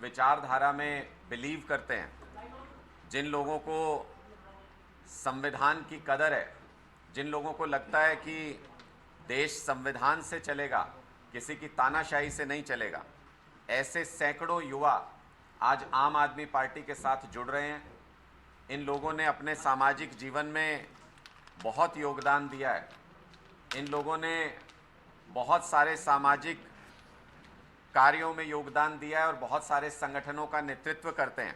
विचारधारा में बिलीव करते हैं, जिन लोगों को संविधान की कदर है, जिन लोगों को लगता है कि देश संविधान से चलेगा, किसी की तानाशाही से नहीं चलेगा, ऐसे सैकड़ों युवा आज आम आदमी पार्टी के साथ जुड़ रहे हैं। इन लोगों ने अपने सामाजिक जीवन में बहुत योगदान दिया है। इन लोगों ने बहुत सारे सामाजिक कार्यों में योगदान दिया है और बहुत सारे संगठनों का नेतृत्व करते हैं।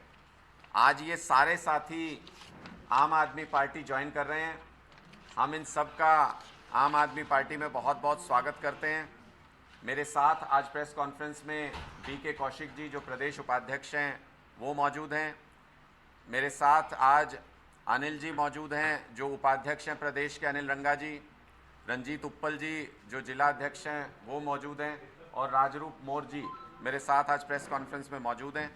आज ये सारे साथी आम आदमी पार्टी ज्वाइन कर रहे हैं। हम इन सब का आम आदमी पार्टी में बहुत बहुत स्वागत करते हैं। मेरे साथ आज प्रेस कॉन्फ्रेंस में BK कौशिक जी जो प्रदेश उपाध्यक्ष हैं वो मौजूद हैं। मेरे साथ आज अनिल जी मौजूद हैं जो उपाध्यक्ष हैं प्रदेश के, अनिल रंगा जी, रंजीत उत्पल जी जो जिला अध्यक्ष हैं वो मौजूद हैं, और राजरूप मौर्य जी मेरे साथ आज प्रेस कॉन्फ्रेंस में मौजूद हैं।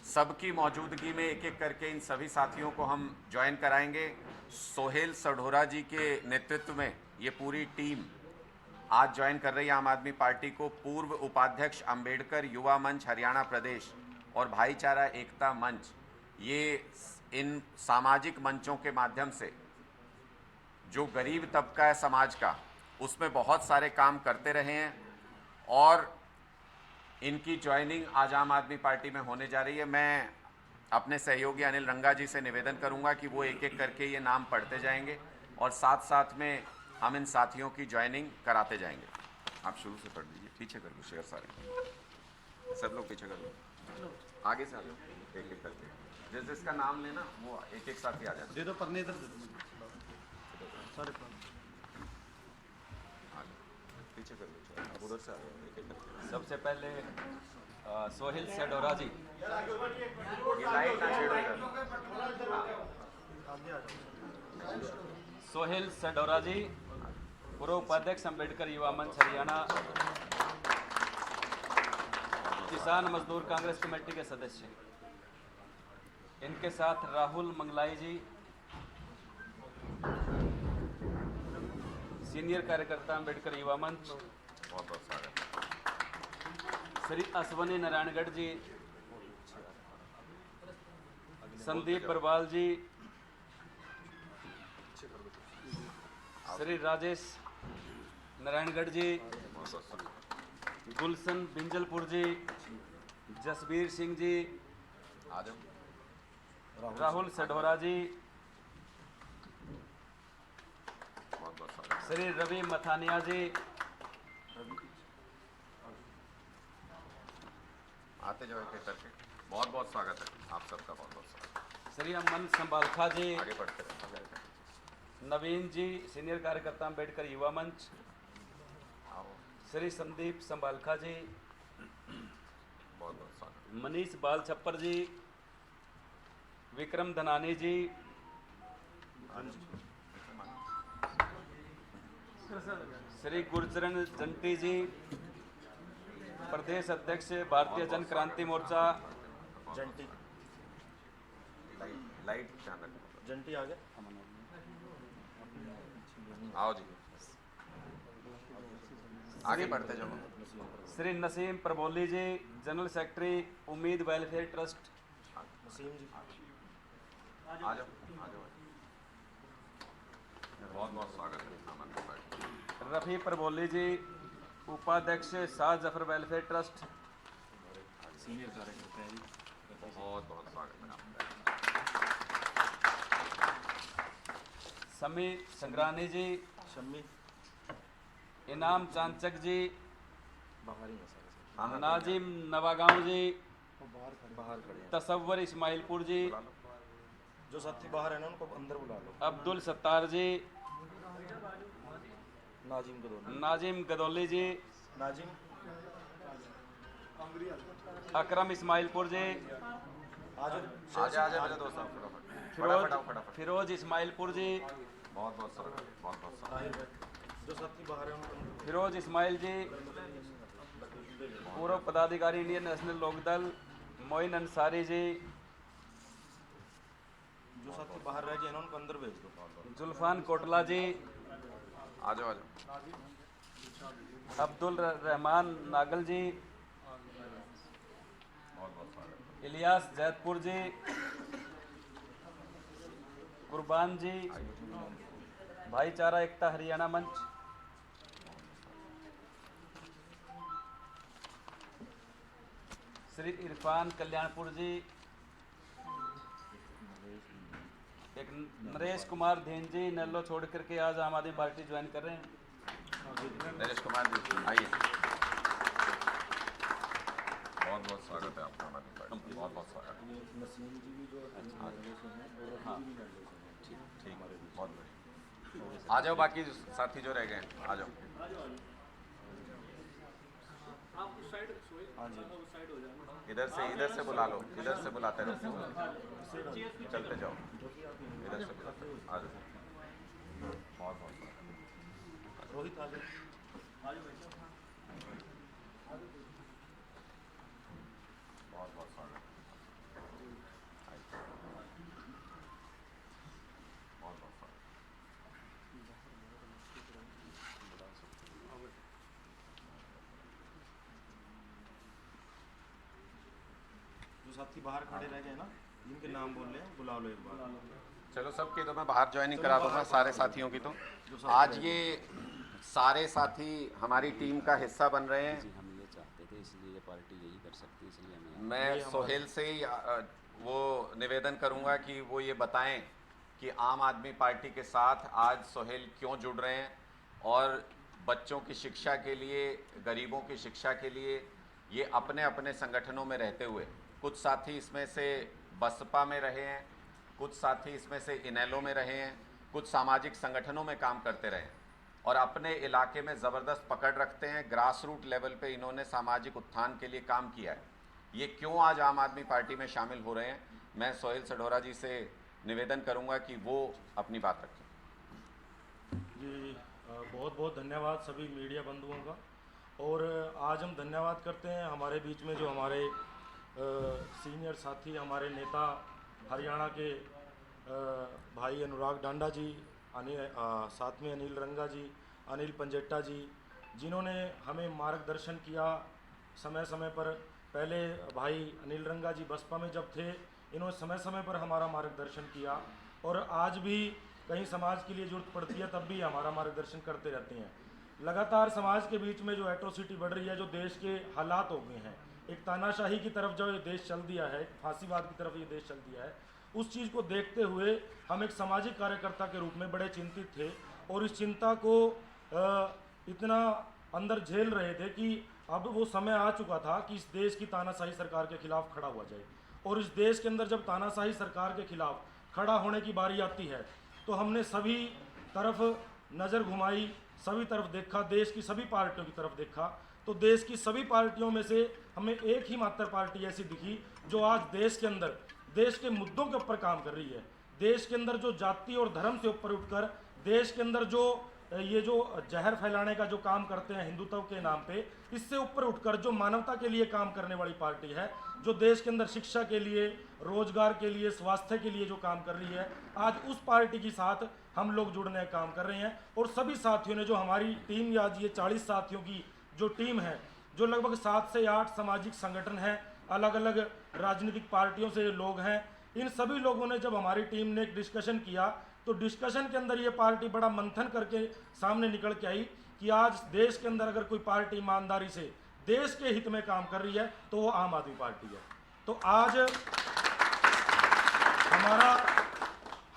सबकी मौजूदगी में एक एक करके इन सभी साथियों को हम ज्वाइन कराएंगे। सोहेल सढोरा जी के नेतृत्व में ये पूरी टीम आज ज्वाइन कर रही है आम आदमी पार्टी को। पूर्व उपाध्यक्ष अंबेडकर युवा मंच हरियाणा प्रदेश और भाईचारा एकता मंच, ये इन सामाजिक मंचों के माध्यम से जो गरीब तबका है समाज का, उसमें बहुत सारे काम करते रहे हैं और इनकी ज्वाइनिंग आज आम आदमी पार्टी में होने जा रही है। मैं अपने सहयोगी अनिल रंगा जी से निवेदन करूंगा कि वो एक एक करके ये नाम पढ़ते जाएंगे और साथ साथ में हम इन साथियों की ज्वाइनिंग कराते जाएंगे। आप शुरू से पढ़ लीजिए, पीछे कर लो शेयर, सारे सब लोग पीछे कर लो, आगे से आ जाओ एक एक करके, जिस जिसका नाम लेना वो एक एक साथी आ जाए। दे दो पढ़ने इधर सारे पीछे कर लो, अब उधर से आ जाओ एक एक करके। सबसे पहले सोहेल सढोरा जी। ये लाइट ना शेड सोहेल सढोरा जी पूर्व उपाध्यक्ष अंबेडकर युवा मंच हरियाणा, किसान मजदूर कांग्रेस कमेटी के सदस्य। इनके साथ राहुल मंगलाई जी, सीनियर कार्यकर्ता अंबेडकर युवा मंच। बहुत बहुत स्वागत। श्री अश्वनी नारायणगढ़ जी, संदीप बरवाल जी, श्री राजेश नारायणगढ़ जी, गुलशन बिंजलपुर जी, जसबीर सिंह जी, राहुल सढोरा जी, श्री रवि मथानिया जी, आते जाओ एक एक करके। बहुत बहुत स्वागत है आप सबका, बहुत बहुत स्वागत। श्री अमन संबालखा जी, आगे बढ़ते रहे। नवीन जी, सीनियर कार्यकर्ता अंबेडकर युवा मंच। श्री संदीप संबालखा जी, बहुत बहुत स्वागत। मनीष बाल छप्पर जी, विक्रम धनानी जी, श्री गुरचरण जंटी जी, प्रदेश अध्यक्ष भारतीय जन क्रांति मोर्चा। जंटी लाइट ध्यान रखो। जंटी आ गया। आओ जी, आगे बढ़ते जाओ। श्री नसीम प्रबोली जी, जनरल सेक्रेटरी उम्मीद वेलफेयर ट्रस्ट। नसीम जी आ जाओ, आ जाओ। बहुत बहुत स्वागत है आम आदमी पार्टी। रफ़ी प्रबोली जी, उपाध्यक्ष Shah Zafar welfare trust. Senior कार्यकर्ता है जी। बहुत बहुत स्वागत है आपका। समी संग्रानी जी, शम्मी इनाम चांचक जी, बाहरी मसाला नाजिम नवागांव जी, बाहर खड़े हैं। तसव्वर इस्माइलपुर जी, जो साथी बाहर है ना उनको अंदर बुला लो। अब्दुल सत्तार जी, नाजिम गदौली जी, नाजिम अकरम इस्माइलपुर जी, आजा मेरे दोस्त, फिरोज इस्माइलपुर जी, बहुत बहुत स्वागत, बहुत बहुत स्वागत। जो साथी बाहर है उनको फिरोज इस्माइल जी, पूर्व पदाधिकारी इंडियन नेशनल लोकदल मोइन अंसारी जी, जो साथी बाहर रह गए ना उनको अंदर भेज दो। जुल्फान कोटला जी, आ जाओ आ जाओ। अब्दुल रहमान नागल जी, बहुत बहुत इलियास जैतपुर जी, कुर्बान जी, भाईचारा एकता हरियाणा मंच, श्री इरफान कल्याणपुर जी, एक नरेश कुमार धीन जी नेल्लो छोड़ करके आज आम आदमी पार्टी ज्वाइन कर रहे हैं। नरेश कुमार जी आइए, बहुत बहुत स्वागत है आपका हमारी पार्टी, बहुत बहुत स्वागत है। नसीम जी भी जो नल्ले से हैं और हाँ। रफी भी नल्ले से हैं। ठीक, बहुत बढ़िया। आ जाओ बाकी साथी जो रह गए हैं, आ जाओ। हाँ जी, इधर से बुला लो, इधर से बुलाते रहो, चलते जाओ, इधर से बुलाते रहो, आ जाओ। बहुत बहुत स्वागत। रोहित आ जाओ। बहुत बहुत स्वागत। बहुत बहुत स्वागत। जो साथी बाहर खड़े रह गए ना, जिनके नाम बोल रहे हैं, बुला लो एक बार। चलो सबकी तो मैं बाहर ज्वाइनिंग करा दूंगा, सारे साथियों की तो। जो साथी आज रह ये सारे साथी हमारी टीम का हिस्सा बन रहे हैं। जी हम ये चाहते थे, इसलिए ये पार्टी यही कर सकती है, इसलिए हमें मैं सोहेल से ही वो निवेदन करूंगा कि वो ये बताएं कि आम आदमी पार्टी के साथ आज सोहेल क्यों जुड़ रहे हैं और बच्चों की शिक्षा के लिए, गरीबों की शिक्षा के लिए ये अपने अपने संगठनों में रहते हुए, कुछ साथी इसमें से बसपा में रहे हैं, कुछ साथी इसमें से इनेलो में रहे हैं, कुछ सामाजिक संगठनों में काम करते रहे हैं और अपने इलाके में ज़बरदस्त पकड़ रखते हैं। ग्रास रूट लेवल पे इन्होंने सामाजिक उत्थान के लिए काम किया है। ये क्यों आज आम आदमी पार्टी में शामिल हो रहे हैं, मैं सोहेल सढोरा जी से निवेदन करूंगा कि वो अपनी बात रखें। जी, बहुत बहुत धन्यवाद सभी मीडिया बंधुओं का। और आज हम धन्यवाद करते हैं हमारे बीच में जो हमारे सीनियर साथी, हमारे नेता हरियाणा के भाई अनुराग डांडा जी, साथ में अनिल रंगा जी, अनिल पंजेट्टा जी, जिन्होंने हमें मार्गदर्शन किया समय समय पर। पहले भाई अनिल रंगा जी बसपा में जब थे, इन्होंने समय समय पर हमारा मार्गदर्शन किया और आज भी कहीं समाज के लिए जरूरत पड़ती है तब भी हमारा मार्गदर्शन करते रहते हैं। लगातार समाज के बीच में जो एट्रोसिटी बढ़ रही है, जो देश के हालात हो गए हैं, एक तानाशाही की तरफ जो ये देश चल दिया है, फांसीवाद की तरफ ये देश चल दिया है, उस चीज़ को देखते हुए हम एक सामाजिक कार्यकर्ता के रूप में बड़े चिंतित थे और इस चिंता को इतना अंदर झेल रहे थे कि अब वो समय आ चुका था कि इस देश की तानाशाही सरकार के खिलाफ खड़ा हुआ जाए। और इस देश के अंदर जब तानाशाही सरकार के खिलाफ खड़ा होने की बारी आती है तो हमने सभी तरफ नज़र घुमाई, सभी तरफ देखा, देश की सभी पार्टियों की तरफ देखा, तो देश की सभी पार्टियों में से हमें एक ही मात्र पार्टी ऐसी दिखी जो आज देश के अंदर देश के मुद्दों के ऊपर काम कर रही है। देश के अंदर जो जाति और धर्म से ऊपर उठकर देश के अंदर जो ये जो जहर फैलाने का जो काम करते हैं हिंदुत्व के नाम पे, इससे ऊपर उठकर जो मानवता के लिए काम करने वाली पार्टी है, जो देश के अंदर शिक्षा के लिए, रोजगार के लिए, स्वास्थ्य के लिए जो काम कर रही है, आज उस पार्टी के साथ हम लोग जुड़ने का काम कर रहे हैं। और सभी साथियों ने जो हमारी टीम, आज ये 40 साथियों की जो टीम है, जो लगभग 7 से 8 सामाजिक संगठन हैं, अलग अलग राजनीतिक पार्टियों से लोग हैं, इन सभी लोगों ने जब हमारी टीम ने एक डिस्कशन किया तो डिस्कशन के अंदर ये पार्टी बड़ा मंथन करके सामने निकल के आई कि आज देश के अंदर अगर कोई पार्टी ईमानदारी से देश के हित में काम कर रही है तो वो आम आदमी पार्टी है। तो आज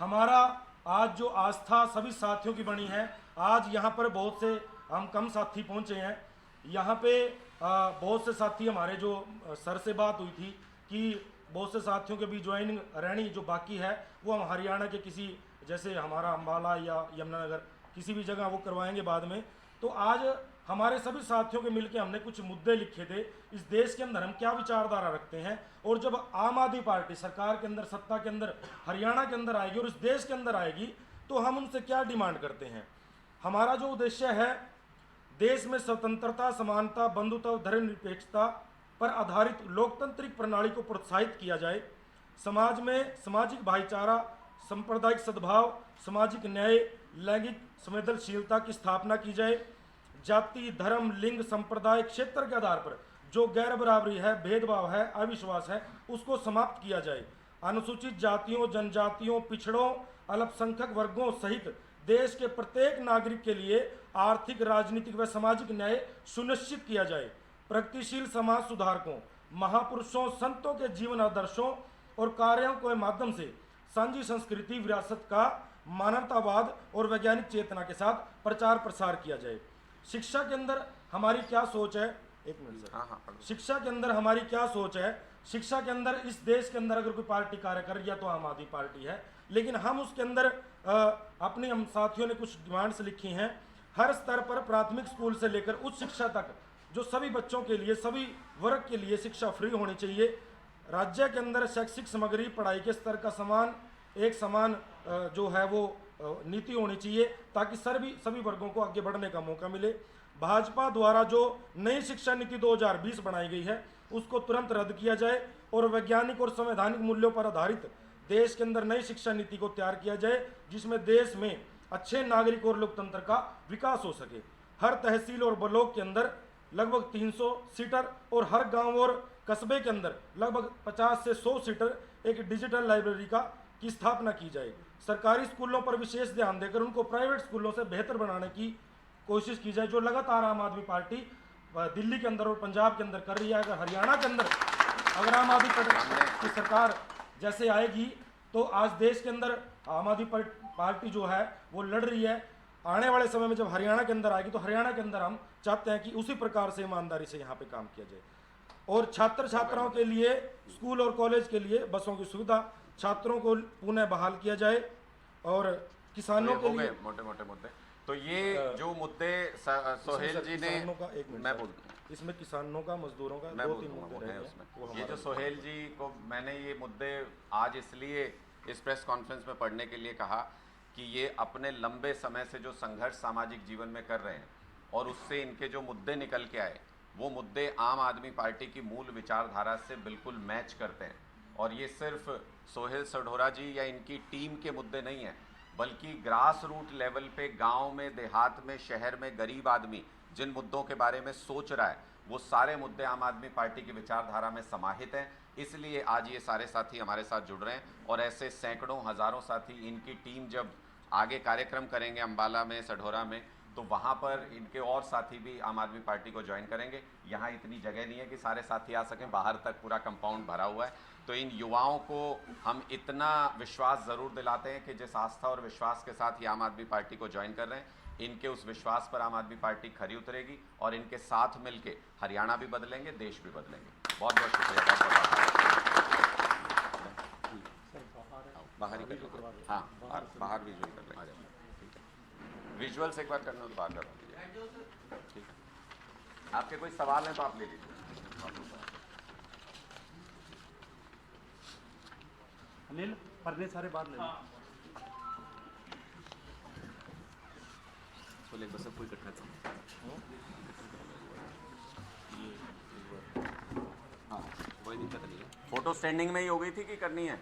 हमारा आज जो आस्था सभी साथियों की बनी है, आज यहाँ पर बहुत से हम कम साथी पहुँचे हैं। यहाँ पे बहुत से साथी हमारे जो सर से बात हुई थी कि बहुत से साथियों के भी ज्वाइनिंग रहनी जो बाकी है वो हम हरियाणा के किसी, जैसे हमारा अम्बाला या यमुनानगर, किसी भी जगह वो करवाएंगे बाद में। तो आज हमारे सभी साथियों के मिलके हमने कुछ मुद्दे लिखे थे, इस देश के अंदर हम क्या विचारधारा रखते हैं, और जब आम आदमी पार्टी सरकार के अंदर, सत्ता के अंदर, हरियाणा के अंदर आएगी और इस देश के अंदर आएगी तो हम उनसे क्या डिमांड करते हैं। हमारा जो उद्देश्य है, देश में स्वतंत्रता, समानता, बंधुत्व, धर्मनिरपेक्षता पर आधारित लोकतांत्रिक प्रणाली को प्रोत्साहित किया जाए, समाज में सामाजिक भाईचारा, सांप्रदायिक सद्भाव, सामाजिक न्याय, लैंगिक संवेदनशीलता की स्थापना की जाए, जाति, धर्म, लिंग, संप्रदाय, क्षेत्र के आधार पर जो गैर बराबरी है, भेदभाव है, अविश्वास है, उसको समाप्त किया जाए। अनुसूचित जातियों, जनजातियों, पिछड़ों, अल्पसंख्यक वर्गों सहित देश के प्रत्येक नागरिक के लिए आर्थिक, राजनीतिक व सामाजिक न्याय सुनिश्चित किया जाए। प्रगतिशील समाज सुधारकों, महापुरुषों, संतों के जीवन आदर्शों और कार्यों के माध्यम से सांझी संस्कृति विरासत का मानवतावाद और वैज्ञानिक चेतना के साथ प्रचार प्रसार किया जाए। शिक्षा के अंदर हमारी क्या सोच है, एक मिनट सर। हाँ, शिक्षा के अंदर हमारी क्या सोच है? शिक्षा के अंदर इस देश के अंदर अगर कोई पार्टी कार्य कर रही है तो आम आदमी पार्टी है, लेकिन हम उसके अंदर अपनी हम साथियों ने कुछ डिमांड्स लिखी हैं। हर स्तर पर प्राथमिक स्कूल से लेकर उच्च शिक्षा तक जो सभी बच्चों के लिए, सभी वर्ग के लिए शिक्षा फ्री होनी चाहिए। राज्य के अंदर शैक्षिक सामग्री, पढ़ाई के स्तर का समान जो है वो नीति होनी चाहिए ताकि सभी वर्गों को आगे बढ़ने का मौका मिले। भाजपा द्वारा जो नई शिक्षा नीति 2020 बनाई गई है उसको तुरंत रद्द किया जाए और वैज्ञानिक और संवैधानिक मूल्यों पर आधारित देश के अंदर नई शिक्षा नीति को तैयार किया जाए जिसमें देश में अच्छे नागरिक और लोकतंत्र का विकास हो सके। हर तहसील और ब्लॉक के अंदर लगभग 300 सीटर और हर गांव और कस्बे के अंदर लगभग 50 से 100 सीटर एक डिजिटल लाइब्रेरी की स्थापना की जाए। सरकारी स्कूलों पर विशेष ध्यान देकर उनको प्राइवेट स्कूलों से बेहतर बनाने की कोशिश की जाए, जो लगातार आम आदमी पार्टी दिल्ली के अंदर और पंजाब के अंदर कर रही है। अगर हरियाणा के अंदर अगर आम आदमी की सरकार जैसे आएगी तो आज देश के अंदर आम आदमी पार्टी जो है वो लड़ रही है। आने वाले समय में जब हरियाणा के अंदर आएगी तो हरियाणा के अंदर हम चाहते हैं कि उसी प्रकार से ईमानदारी से यहाँ पे काम किया जाए। और छात्र छात्राओं के लिए स्कूल और कॉलेज के लिए बसों की सुविधा छात्रों को पुनः बहाल किया जाए और किसानों के लिए मोटे मोटे मुद्दे। तो ये जो मुद्दे सोहेल जी ने, मैं बोलता हूँ इसमें किसानों का, मजदूरों का, मैं 2-3 बोलूँगा मुद्दे वो हैं है उसमें। वो ये जो सोहेल जी को मैंने ये मुद्दे आज इसलिए इस प्रेस कॉन्फ्रेंस में पढ़ने के लिए कहा कि ये अपने लंबे समय से जो संघर्ष सामाजिक जीवन में कर रहे हैं और उससे इनके जो मुद्दे निकल के आए वो मुद्दे आम आदमी पार्टी की मूल विचारधारा से बिल्कुल मैच करते हैं। और ये सिर्फ सोहेल सढोरा जी या इनकी टीम के मुद्दे नहीं हैं, बल्कि ग्रास रूट लेवल पे गांव में, देहात में, शहर में गरीब आदमी जिन मुद्दों के बारे में सोच रहा है वो सारे मुद्दे आम आदमी पार्टी की विचारधारा में समाहित हैं। इसलिए आज ये सारे साथी हमारे साथ जुड़ रहे हैं और ऐसे सैकड़ों हज़ारों साथी, इनकी टीम जब आगे कार्यक्रम करेंगे अम्बाला में, सढोरा में, तो वहाँ पर इनके और साथी भी आम आदमी पार्टी को ज्वाइन करेंगे। यहाँ इतनी जगह नहीं है कि सारे साथी आ सकें, बाहर तक पूरा कंपाउंड भरा हुआ है। तो इन युवाओं को हम इतना विश्वास ज़रूर दिलाते हैं कि जिस आस्था और विश्वास के साथ ये आम आदमी पार्टी को ज्वाइन कर रहे हैं, इनके उस विश्वास पर आम आदमी पार्टी खरी उतरेगी और इनके साथ मिलके हरियाणा भी बदलेंगे, देश भी बदलेंगे। बहुत बहुत शुक्रिया, बहुत बाहर ही कर लेंगे। हाँ, बाहर विजुअल कर लेंगे। विजुअल्स एक बार करना हो तो बाहर करवा दीजिए, ठीक है। आपके कोई सवाल हैं तो आप ले लीजिए। अनिल पढ़ने सारे बात ले बोले बस कोई इकट्ठा हाँ कोई दिक्कत नहीं है। फोटो स्टैंडिंग में ही हो गई थी कि करनी है?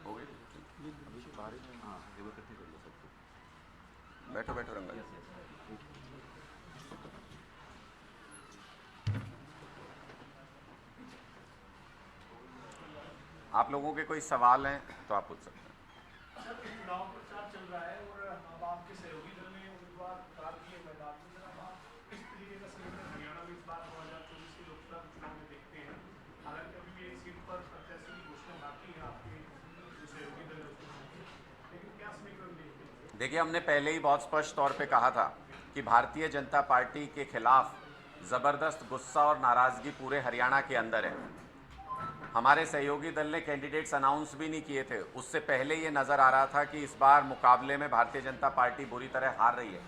हो गई। हाँ ये वो इकट्ठे कर लो सबको। बैठो बैठो रंगा। आप लोगों के कोई सवाल हैं तो आप पूछ सकते हैं। चुनाव प्रचार चल रहा है और अब आपके सहयोगी दल ने उम्मीदवार उतार दिए मैदान में, जरा आप इस तरीके का समीकरण हरियाणा में इस बार 2024 के लोकसभा चुनाव में देखते हैं। हालांकि अभी भी एक सीट पर प्रत्याशी की घोषणा बाकी है आपके जो सहयोगी दल है उसमें, लेकिन क्या समीकरण देखते हैं? देखिए, हमने पहले ही बहुत स्पष्ट तौर पे कहा था कि भारतीय जनता पार्टी के खिलाफ ज़बरदस्त गुस्सा और नाराज़गी पूरे हरियाणा के अंदर है। हमारे सहयोगी दल ने कैंडिडेट्स अनाउंस भी नहीं किए थे, उससे पहले ये नज़र आ रहा था कि इस बार मुकाबले में भारतीय जनता पार्टी बुरी तरह हार रही है।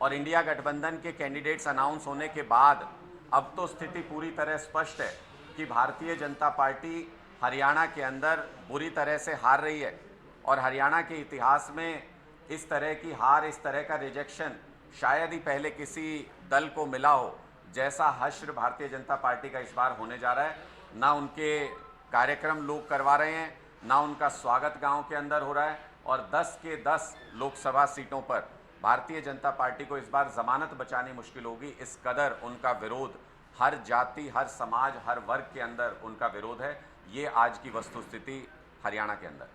और इंडिया गठबंधन के कैंडिडेट्स अनाउंस होने के बाद अब तो स्थिति पूरी तरह स्पष्ट है कि भारतीय जनता पार्टी हरियाणा के अंदर बुरी तरह से हार रही है। और हरियाणा के इतिहास में इस तरह की हार, इस तरह का रिजेक्शन शायद ही पहले किसी दल को मिला हो। जैसा हश्र भारतीय जनता पार्टी का इस बार होने जा रहा है, ना उनके कार्यक्रम लोग करवा रहे हैं, ना उनका स्वागत गांव के अंदर हो रहा है। और 10 के 10 लोकसभा सीटों पर भारतीय जनता पार्टी को इस बार जमानत बचानी मुश्किल होगी, इस कदर उनका विरोध हर जाति, हर समाज, हर वर्ग के अंदर उनका विरोध है। ये आज की वस्तुस्थिति हरियाणा के अंदर।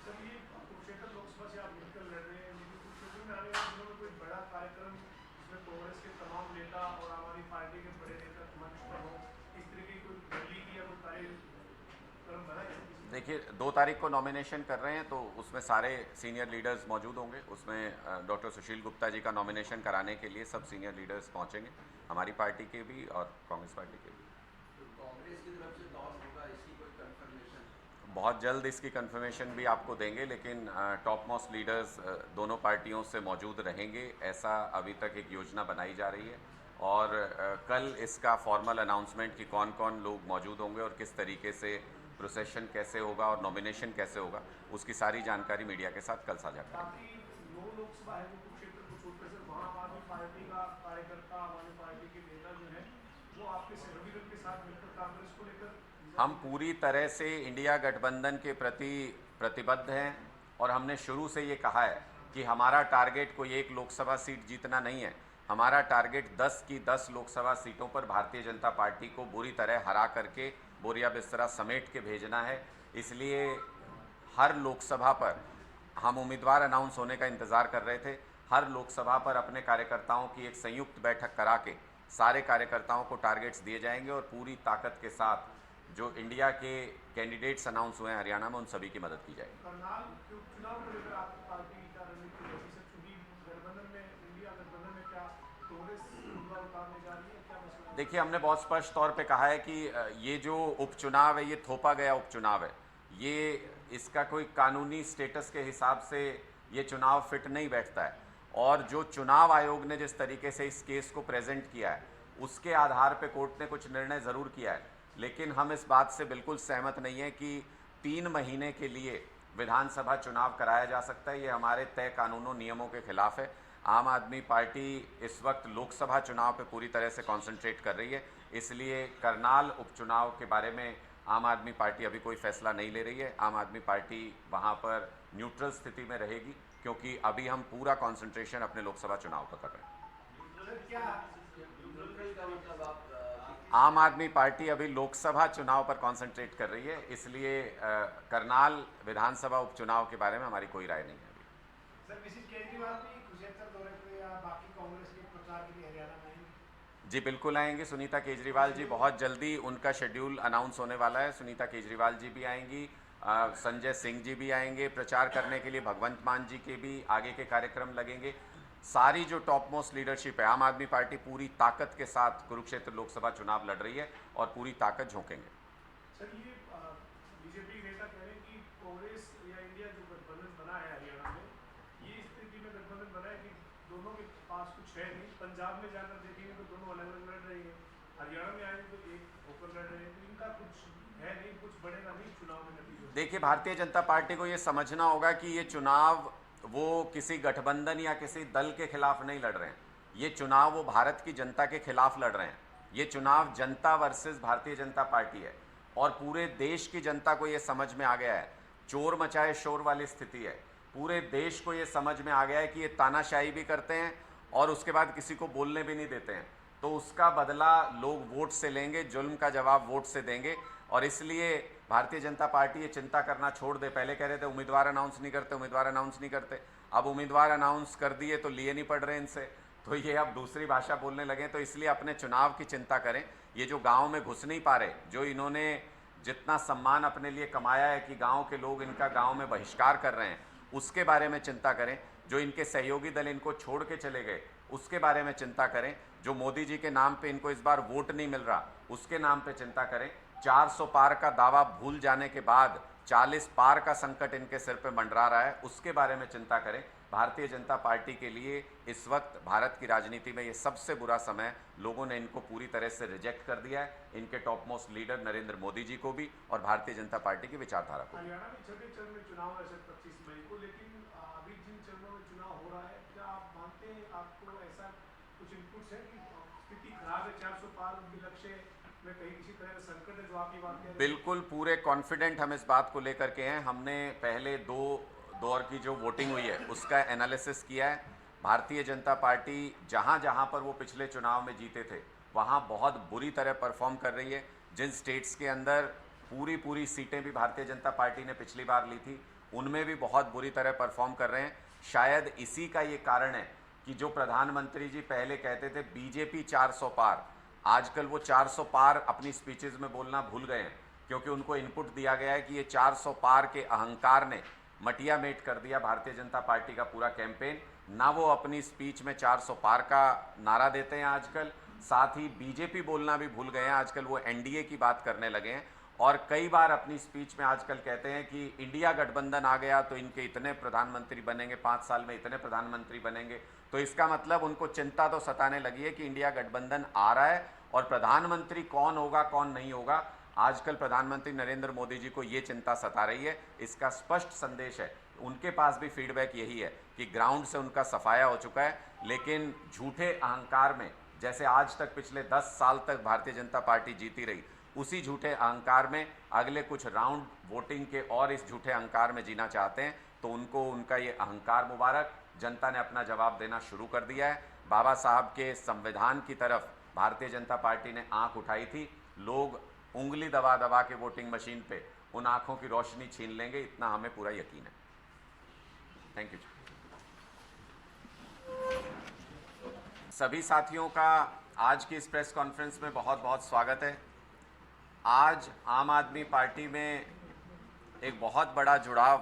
सर, ये कुरुक्षेत्र लोकसभा से आप मिलकर लड़ रहे हैं, लेकिन कुरुक्षेत्र में आने वाले दिनों में कोई बड़ा कार्यक्रम जिसमें कांग्रेस के तमाम नेता और आम आदमी पार्टी के बड़े नेता मंच पर हो, इस तरह की कोई रैली की या कोई कार्यक्रम बना है? देखिए, 2 तारीख को नॉमिनेशन कर रहे हैं, तो उसमें सारे सीनियर लीडर्स मौजूद होंगे। उसमें डॉक्टर सुशील गुप्ता जी का नॉमिनेशन कराने के लिए सब सीनियर लीडर्स पहुंचेंगे, हमारी पार्टी के भी और कांग्रेस पार्टी के भी। कांग्रेस की तरफ से लॉस होगा, इसकी कोई कंफर्मेशन? बहुत जल्द इसकी कंफर्मेशन भी आपको देंगे, लेकिन टॉप मोस्ट लीडर्स दोनों पार्टियों से मौजूद रहेंगे, ऐसा अभी तक एक योजना बनाई जा रही है। और कल इसका फॉर्मल अनाउंसमेंट कि कौन कौन लोग मौजूद होंगे और किस तरीके से प्रोसेशन कैसे होगा और नॉमिनेशन कैसे होगा, उसकी सारी जानकारी मीडिया के साथ कल साझा करेंगे। बाकी 9 लोकसभा है वो कुरुक्षेत्र को छोड़कर सर, वहाँ आम आदमी पार्टी का कार्यकर्ता, आम आदमी पार्टी के नेता जो है वो आपके सहयोगी दल के साथ मिलकर कांग्रेस को लेकर हम पूरी तरह से इंडिया गठबंधन के प्रति प्रतिबद्ध हैं और हमने शुरू से ये कहा है कि हमारा टारगेट कोई एक लोकसभा सीट जीतना नहीं है। हमारा टारगेट 10 की 10 लोकसभा सीटों पर भारतीय जनता पार्टी को बुरी तरह हरा करके बोरिया बिस्तरा समेट के भेजना है। इसलिए हर लोकसभा पर हम उम्मीदवार अनाउंस होने का इंतज़ार कर रहे थे। हर लोकसभा पर अपने कार्यकर्ताओं की एक संयुक्त बैठक करा के सारे कार्यकर्ताओं को टारगेट्स दिए जाएंगे और पूरी ताकत के साथ जो इंडिया के कैंडिडेट्स अनाउंस हुए हैं हरियाणा में, उन सभी की मदद की जाएगी। करनाल चुनाव को लेकर आपकी पार्टी का रणनीति कैसी सर? चूंकि गठबंधन में, इंडिया गठबंधन में क्या कांग्रेस उम्मीदवार उतारने जा रही है, क्या मसला है? देखिए, हमने बहुत स्पष्ट तौर पे कहा है कि ये जो उपचुनाव है ये थोपा गया उपचुनाव है। ये इसका कोई कानूनी स्टेटस के हिसाब से ये चुनाव फिट नहीं बैठता है। और जो चुनाव आयोग ने जिस तरीके से इस केस को प्रेजेंट किया है उसके आधार पे कोर्ट ने कुछ निर्णय ज़रूर किया है, लेकिन हम इस बात से बिल्कुल सहमत नहीं है कि 3 महीने के लिए विधानसभा चुनाव कराया जा सकता है। ये हमारे तय कानूनों नियमों के खिलाफ है। आम आदमी पार्टी इस वक्त लोकसभा चुनाव पे पूरी तरह से कंसंट्रेट कर रही है, इसलिए करनाल उपचुनाव के बारे में आम आदमी पार्टी अभी कोई फैसला नहीं ले रही है। आम आदमी पार्टी वहाँ पर न्यूट्रल स्थिति में रहेगी, क्योंकि अभी हम पूरा कंसंट्रेशन अपने लोकसभा चुनाव पर कर रहे हैं। आम आदमी पार्टी अभी लोकसभा चुनाव पर कंसंट्रेट कर रही है, इसलिए करनाल विधानसभा उपचुनाव के बारे में हमारी कोई राय नहीं है अभी। सर, मिसेस केजरीवाल भी कुरुक्षेत्र दौरे पे या बाकी कांग्रेस के प्रचार के लिए हरियाणा में आएंगे? जी बिल्कुल आएंगे। सुनीता केजरीवाल जी, बहुत जल्दी उनका शेड्यूल अनाउंस होने वाला है। सुनीता केजरीवाल जी भी आएंगी, संजय सिंह जी भी आएंगे प्रचार करने के लिए, भगवंत मान जी के भी आगे के कार्यक्रम लगेंगे। सारी जो टॉप मोस्ट लीडरशिप है, आम आदमी पार्टी पूरी ताकत के साथ कुरुक्षेत्र लोकसभा चुनाव लड़ रही है और पूरी ताकत झोंकेंगे। सर, ये बीजेपी नेता कह रहे हैं कि कांग्रेस या इंडिया जो गठबंधन बना है हरियाणा में, ये स्थिति में गठबंधन बना है कि दोनों के पास कुछ है नहीं। पंजाब में जाकर देखेंगे तो दोनों अलग अलग लड़ रहे हैं, हरियाणा में आएंगे तो एक होकर लड़ रहे हैं, तो इनका कुछ है नहीं, कुछ बढ़ेगा नहीं चुनाव में नतीजों। देखिए, भारतीय जनता पार्टी को ये समझना होगा कि ये चुनाव वो किसी गठबंधन या किसी दल के खिलाफ नहीं लड़ रहे हैं। ये चुनाव वो भारत की जनता के खिलाफ लड़ रहे हैं। ये चुनाव जनता वर्सेस भारतीय जनता पार्टी है और पूरे देश की जनता को ये समझ में आ गया है, चोर मचाए शोर वाली स्थिति है। पूरे देश को ये समझ में आ गया है कि ये तानाशाही भी करते हैं और उसके बाद किसी को बोलने भी नहीं देते हैं, तो उसका बदला लोग वोट से लेंगे, जुल्म का जवाब वोट से देंगे। और इसलिए भारतीय जनता पार्टी ये चिंता करना छोड़ दे। पहले कह रहे थे उम्मीदवार अनाउंस नहीं करते, उम्मीदवार अनाउंस नहीं करते, अब उम्मीदवार अनाउंस कर दिए तो लिए नहीं पड़ रहे इनसे, तो ये अब दूसरी भाषा बोलने लगे। तो इसलिए अपने चुनाव की चिंता करें। ये जो गाँव में घुस नहीं पा रहे, जो इन्होंने जितना सम्मान अपने लिए कमाया है कि गाँव के लोग इनका गाँव में बहिष्कार कर रहे हैं, उसके बारे में चिंता करें। जो इनके सहयोगी दल इनको छोड़ के चले गए, उसके बारे में चिंता करें। जो मोदी जी के नाम पे इनको इस बार वोट नहीं मिल रहा, उसके नाम पे चिंता करें। 400 पार का दावा भूल जाने के बाद 40 पार का संकट इनके सिर पे मंडरा रहा है, उसके बारे में चिंता करें। भारतीय जनता पार्टी के लिए इस वक्त भारत की राजनीति में ये सबसे बुरा समय, लोगों ने इनको पूरी तरह से रिजेक्ट कर दिया है, इनके top most leader Narendra Modi ji को भी और भारतीय जनता पार्टी की विचारधारा को। हरियाणा में छठे चरण में चुनाव है सर 25 मई को, लेकिन अभी जिन चरणों में चुनाव हो रहा है, क्या आप मानते हैं, आपको ऐसा कुछ इनपुट्स है कि स्थिति खराब है, 400 पार लक्ष्य में कहीं किसी तरह का संकट है जो आपकी बात कह रहे हैं? बिल्कुल पूरे कॉन्फिडेंट हम इस बात को लेकर के हैं। हमने पहले 2 दौर की जो वोटिंग हुई है उसका एनालिसिस किया है। भारतीय जनता पार्टी जहां जहां पर वो पिछले चुनाव में जीते थे वहाँ बहुत बुरी तरह परफॉर्म कर रही है। जिन स्टेट्स के अंदर पूरी सीटें भी भारतीय जनता पार्टी ने पिछली बार ली थी, उनमें भी बहुत बुरी तरह परफॉर्म कर रहे हैं। शायद इसी का ये कारण है कि जो प्रधानमंत्री जी पहले कहते थे बीजेपी 400 पार, आजकल वो 400 पार अपनी स्पीचेस में बोलना भूल गए हैं, क्योंकि उनको इनपुट दिया गया है कि ये 400 पार के अहंकार ने मटिया मेट कर दिया भारतीय जनता पार्टी का पूरा कैंपेन। ना वो अपनी स्पीच में 400 पार का नारा देते हैं आजकल, साथ ही बीजेपी बोलना भी भूल गए हैं। आजकल वो एनडीए की बात करने लगे हैं और कई बार अपनी स्पीच में आजकल कहते हैं कि इंडिया गठबंधन आ गया तो इनके इतने प्रधानमंत्री बनेंगे, 5 साल में इतने प्रधानमंत्री बनेंगे। तो इसका मतलब उनको चिंता तो सताने लगी है कि इंडिया गठबंधन आ रहा है और प्रधानमंत्री कौन होगा कौन नहीं होगा। आजकल प्रधानमंत्री नरेंद्र मोदी जी को ये चिंता सता रही है। इसका स्पष्ट संदेश है, उनके पास भी फीडबैक यही है कि ग्राउंड से उनका सफाया हो चुका है, लेकिन झूठे अहंकार में, जैसे आज तक पिछले 10 साल तक भारतीय जनता पार्टी जीती रही, उसी झूठे अहंकार में अगले कुछ राउंड वोटिंग के और इस झूठे अहंकार में जीना चाहते हैं। तो उनको उनका ये अहंकार मुबारक। जनता ने अपना जवाब देना शुरू कर दिया है। बाबा साहब के संविधान की तरफ भारतीय जनता पार्टी ने आंख उठाई थी। लोग उंगली दबा दबा के वोटिंग मशीन पे उन आंखों की रोशनी छीन लेंगे, इतना हमें पूरा यकीन है। Thank you. सभी साथियों का आज की इस प्रेस कॉन्फ्रेंस में बहुत बहुत स्वागत है। आज आम आदमी पार्टी में एक बहुत बड़ा जुड़ाव